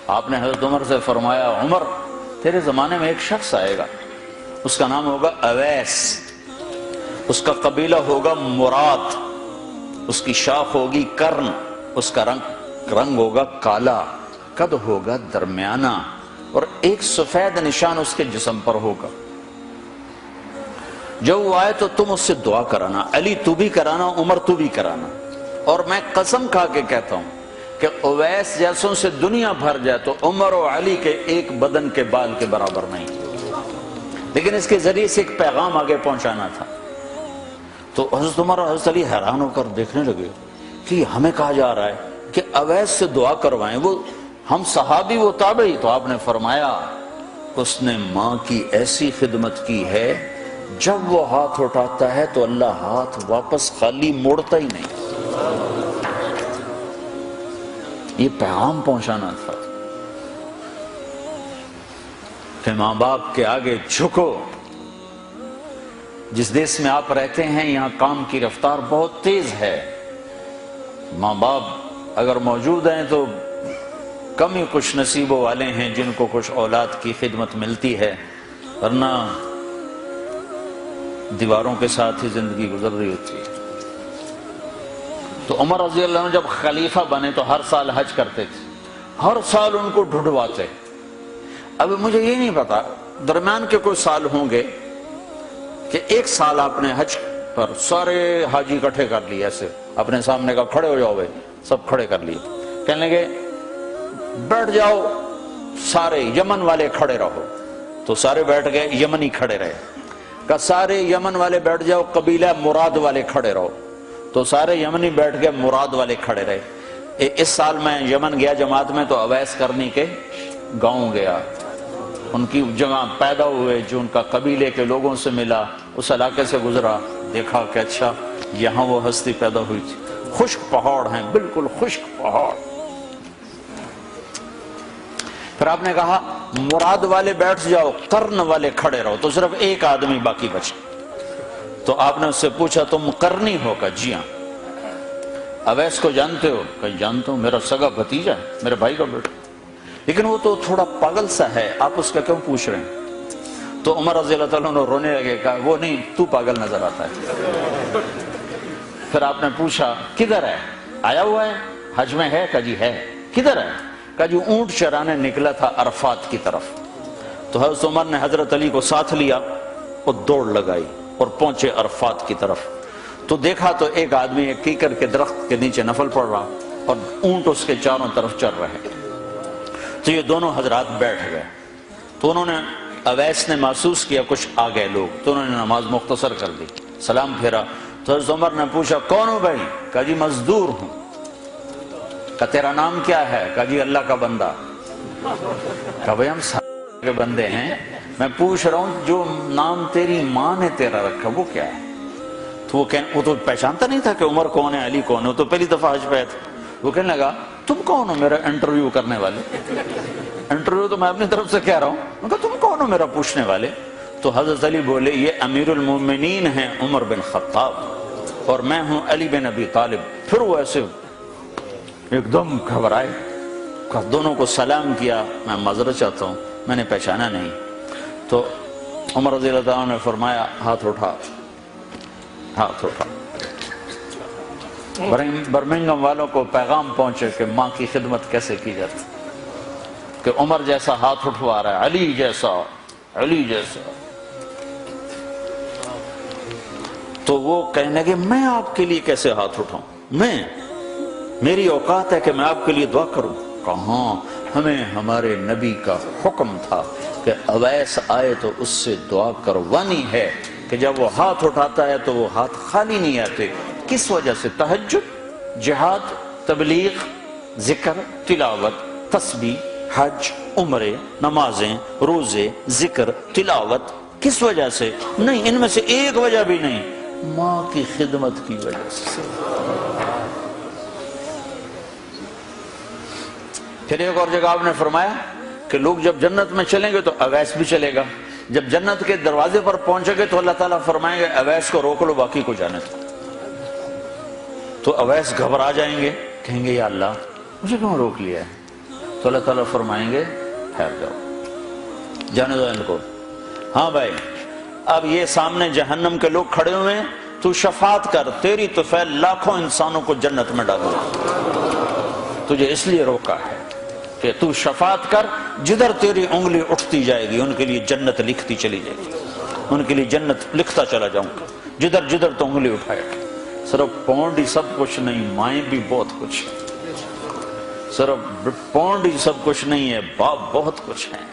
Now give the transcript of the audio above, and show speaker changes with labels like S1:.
S1: آپ نے حضرت عمر سے فرمایا عمر تیرے زمانے میں ایک شخص آئے گا، اس کا نام ہوگا اویس، اس کا قبیلہ ہوگا مراد، اس کی شاخ ہوگی کرن، اس کا رنگ ہوگا کالا، قد ہوگا درمیانہ، اور ایک سفید نشان اس کے جسم پر ہوگا۔ جب وہ آئے تو تم اس سے دعا کرانا، علی تو بھی کرانا، عمر تو بھی کرانا، اور میں قسم کھا کے کہتا ہوں کہ اویس جیسوں سے دنیا بھر جائے تو عمر و علی کے ایک بدن کے بال کے برابر نہیں، لیکن اس کے ذریعے سے ایک پیغام آگے پہنچانا تھا۔ تو حضرت عمر اور حضرت علی حیران ہو کر دیکھنے لگے کہ ہمیں کہا جا رہا ہے کہ اویس سے دعا کروائیں، وہ ہم صحابی وہ تابعی۔ تو آپ نے فرمایا اس نے ماں کی ایسی خدمت کی ہے، جب وہ ہاتھ اٹھاتا ہے تو اللہ ہاتھ واپس خالی موڑتا ہی نہیں۔ یہ پیغام پہنچانا تھا کہ ماں باپ کے آگے جھکو۔ جس دیش میں آپ رہتے ہیں یہاں کام کی رفتار بہت تیز ہے، ماں باپ اگر موجود ہیں تو کم ہی کچھ نصیبوں والے ہیں جن کو کچھ اولاد کی خدمت ملتی ہے، ورنہ دیواروں کے ساتھ ہی زندگی گزر رہی ہوتی ہے۔ تو عمر رضی اللہ عنہ جب خلیفہ بنے تو ہر سال حج کرتے تھے، ہر سال ان کو ڈھونڈواتے۔ اب مجھے یہ نہیں پتا درمیان کے کوئی سال ہوں گے کہ ایک سال آپ نے حج پر سارے حاجی اکٹھے کر لیے، ایسے اپنے سامنے کا کھڑے ہو جاؤ، سب کھڑے کر لیے، کہنے لگے بیٹھ جاؤ سارے یمن والے کھڑے رہو، تو سارے بیٹھ گئے، یمنی کھڑے رہے، کہ سارے یمن والے بیٹھ جاؤ، قبیلہ مراد والے کھڑے رہو، تو سارے یمنی بیٹھ گئے، مراد والے کھڑے رہے۔ اس سال میں یمن گیا جماعت میں تو اویس کرنی کے گاؤں گیا، ان کی جگہ پیدا ہوئے، جو ان کا قبیلے کے لوگوں سے ملا، اس علاقے سے گزرا، دیکھا کہ اچھا یہاں وہ ہستی پیدا ہوئی تھی، خشک پہاڑ ہیں، بالکل خشک پہاڑ۔ پھر آپ نے کہا مراد والے بیٹھ جاؤ، کرن والے کھڑے رہو، تو صرف ایک آدمی باقی بچا۔ تو آپ نے اس سے پوچھا تم کرنی ہو؟ کہ جی ہاں۔ اویس کو جانتے ہو؟ کہ جانتا ہوں، میرا سگا بھتیجا ہے، میرے بھائی کا بیٹا، لیکن وہ تو تھوڑا پاگل سا ہے، آپ اس کا کیوں پوچھ رہے ہیں؟ تو عمر رضی اللہ تعالیٰ نے رونے لگے، کہا وہ نہیں، تو پاگل نظر آتا ہے۔ پھر آپ نے پوچھا کدھر ہے؟ آیا ہوا ہے حج میں ہے؟ کہ جی ہے۔ کدھر ہے؟ کہ جو اونٹ چرانے نکلا تھا عرفات کی طرف۔ تو حضرت عمر نے حضرت علی کو ساتھ لیا اور دوڑ لگائی اور پہنچے عرفات کی طرف، تو دیکھا تو ایک آدمی ایک کیکر کے درخت کے نیچے نفل پڑھ رہا اور اونٹ اس کے چاروں طرف چل رہے۔ تو یہ دونوں حضرات بیٹھ گئے، تو انہوں نے اویس نے محسوس کیا کچھ آ گئے لوگ، تو انہوں نے نماز مختصر کر دی، سلام پھیرا۔ تو حضرت عمر نے پوچھا کون ہو بھائی؟ کہا جی مزدور ہوں۔ کہا تیرا نام کیا ہے؟ کہا جی اللہ کا بندہ۔ کہا بھائی ہم سارے کے بندے ہیں، میں پوچھ رہا ہوں جو نام تیری ماں نے تیرا رکھا وہ کیا ہے؟ تو وہ تو پہچانتا نہیں تھا کہ عمر کون ہے، علی کون ہے، وہ تو پہلی دفعہ حج پہ تھا۔ وہ کہنے لگا تم کون ہو میرا انٹرویو کرنے والے؟ انٹرویو تو میں اپنی طرف سے کہہ رہا ہوں۔ میں کہا تم کون ہو میرا پوچھنے والے؟ تو حضرت علی بولے یہ امیر المومنین ہیں عمر بن خطاب، اور میں ہوں علی بن ابی طالب۔ پھر وہ ایسے ایک دم گھبرائے، دونوں کو سلام کیا، میں معذرت چاہتا ہوں میں نے پہچانا نہیں۔ تو عمر رضی اللہ عنہ نے فرمایا ہاتھ اٹھا، ہاتھ اٹھا۔ برمنگھم والوں کو پیغام پہنچے کہ ماں کی خدمت کیسے کی جاتی، کہ عمر جیسا ہاتھ اٹھوا رہا ہے، علی جیسا، علی جیسا۔ تو وہ کہنے لگے میں آپ کے لیے کیسے ہاتھ اٹھاؤں، میری اوقات ہے کہ میں آپ کے لیے دعا کروں؟ کہاں، ہمیں ہمارے نبی کا حکم تھا کہ اویس آئے تو اس سے دعا کروانی ہے، کہ جب وہ ہاتھ اٹھاتا ہے تو وہ ہاتھ خالی نہیں آتے۔ کس وجہ سے؟ تہجد، جہاد، تبلیغ، ذکر، تلاوت، تسبیح، حج، عمرے، نمازیں، روزے، ذکر، تلاوت۔ کس وجہ سے؟ نہیں، ان میں سے ایک وجہ بھی نہیں، ماں کی خدمت کی وجہ سے۔ پھر ایک اور جگہ آپ نے فرمایا کہ لوگ جب جنت میں چلیں گے تو اویس بھی چلے گا، جب جنت کے دروازے پر پہنچے گے تو اللہ تعالیٰ فرمائیں گے اویس کو روک لو باقی کو جانے دو۔ تو اویس گھبرا جائیں گے، کہیں گے یا اللہ مجھے کیوں روک لیا ہے، تو اللہ تعالیٰ فرمائیں گے ٹھہر جاؤ، جانے دو ان کو۔ ہاں بھائی، اب یہ سامنے جہنم کے لوگ کھڑے ہوئے ہیں، تو شفاعت کر، تیری تو فعل لاکھوں انسانوں کو جنت میں ڈالو، تجھے اس لیے روکا ہے کہ تو شفاعت کر، جدھر تیری انگلی اٹھتی جائے گی ان کے لیے جنت لکھتی چلی جائے گی، ان کے لیے جنت لکھتا چلا جاؤں گا، جدھر جدھر تو انگلی اٹھائے گا۔ صرف پونڈ ہی سب کچھ نہیں، مائیں بھی بہت کچھ ہے، صرف پونڈ ہی سب کچھ نہیں ہے، باپ بہت کچھ ہے۔